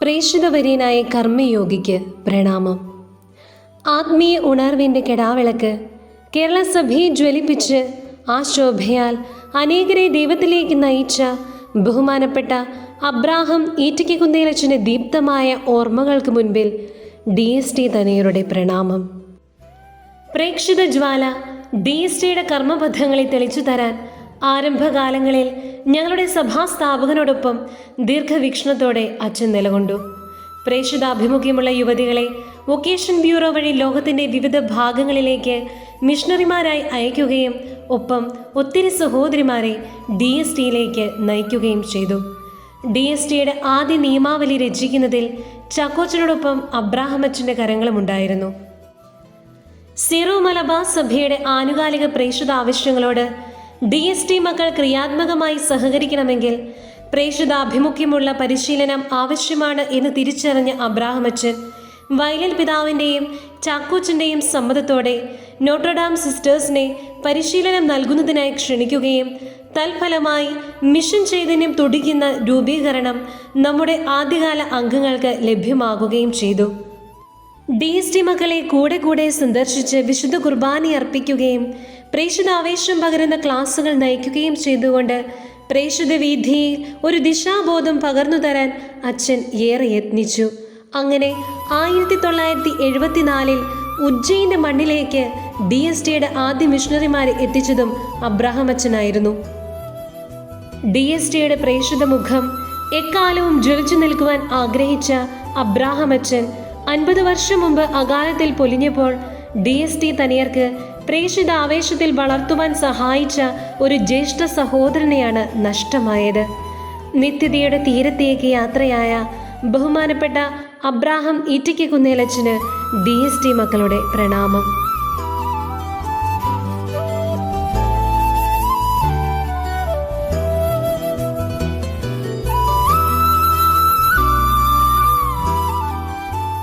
പ്രേക്ഷിതവര്യനായ കർമ്മയോഗിക്ക് പ്രണാമം. ആത്മീയ ഉണർവിൻ്റെ കെടാവിളക്ക് കേരള സഭയെ ജ്വലിപ്പിച്ച് ആ ശോഭയാൽ അനേകരെ ദൈവത്തിലേക്ക് നയിച്ച ബഹുമാനപ്പെട്ട അബ്രാഹം ഈറ്റയ്ക്കുകുന്നേലച്ചൻ്റെ ദീപ്തമായ ഓർമ്മകൾക്ക് മുൻപിൽ DST തനയരുടെ പ്രണാമം. പ്രേക്ഷിത ജ്വാല DSTയുടെ കർമ്മബദ്ധങ്ങളെ തെളിച്ചു തരാൻ ആരംഭകാലങ്ങളിൽ ഞങ്ങളുടെ സഭാസ്ഥാപകനോടൊപ്പം ദീർഘവീക്ഷണത്തോടെ അച്ഛൻ നിലകൊണ്ടു. പ്രേക്ഷിതാഭിമുഖ്യമുള്ള യുവതികളെ വൊക്കേഷൻ ബ്യൂറോ വഴി ലോകത്തിൻ്റെ വിവിധ ഭാഗങ്ങളിലേക്ക് മിഷണറിമാരായി അയക്കുകയും ഒപ്പം ഒത്തിരി സഹോദരിമാരെ DSTയിലേക്ക് നയിക്കുകയും ചെയ്തു. DSTയുടെ ആദ്യ നിയമാവലി രചിക്കുന്നതിൽ ചാക്കോച്ചനോടൊപ്പം അബ്രാഹമച്ചൻ്റെ കരങ്ങളുമുണ്ടായിരുന്നു. സീറോ മലബാർ സഭയുടെ ആനുകാലിക പ്രേക്ഷിത ആവശ്യങ്ങളോട് DST മക്കൾ ക്രിയാത്മകമായി സഹകരിക്കണമെങ്കിൽ പ്രേക്ഷിതാഭിമുഖ്യമുള്ള പരിശീലനം ആവശ്യമാണ് എന്ന് തിരിച്ചറിഞ്ഞ അബ്രാഹമച്ചൻ വയലിൽ പിതാവിൻ്റെയും ചാക്കോച്ചൻ്റെയും സമ്മതത്തോടെ നോട്രഡാം സിസ്റ്റേഴ്സിനെ പരിശീലനം നൽകുന്നതിനായി ക്ഷണിക്കുകയും തൽഫലമായി മിഷൻ ചൈതന്യം തുടിക്കുന്ന രൂപീകരണം നമ്മുടെ ആദ്യകാല അംഗങ്ങൾക്ക് ലഭ്യമാകുകയും ചെയ്തു. DST മക്കളെ കൂടെ കൂടെ സന്ദർശിച്ച് വിശുദ്ധ കുർബാന അർപ്പിക്കുകയും പ്രേക്ഷിതാവേശം പകരുന്ന ക്ലാസുകൾ നയിക്കുകയും ചെയ്തുകൊണ്ട് പ്രേക്ഷിത വീഥിയിൽ ഒരു ദിശാബോധം പകർന്നു തരാൻ അച്ഛൻ ഏറെ യത്നിച്ചു. അങ്ങനെ 1974 ഉജ്ജയിൻ്റെ മണ്ണിലേക്ക് DSTയുടെ ആദ്യ മിഷണറിമാരെ എത്തിച്ചതും അബ്രാഹമച്ചനായിരുന്നു. DSTയുടെ പ്രേക്ഷിത മുഖം എക്കാലവും ജ്വലിച്ചു നിൽക്കുവാൻ ആഗ്രഹിച്ച അബ്രാഹമച്ചൻ 50 വർഷം മുമ്പ് അകാലത്തിൽ പൊലിഞ്ഞപ്പോൾ DST തനിയർക്ക് പ്രേക്ഷിത ആവേശത്തിൽ വളർത്തുവാൻ സഹായിച്ച ഒരു ജ്യേഷ്ഠ സഹോദരനെയാണ് നഷ്ടമായത്. നിത്യതയുടെ തീരത്തേക്ക് യാത്രയായ ബഹുമാനപ്പെട്ട അബ്രാഹം ഈറ്റയ്ക്കുകുന്നേലച്ചന് DST മക്കളുടെ പ്രണാമം.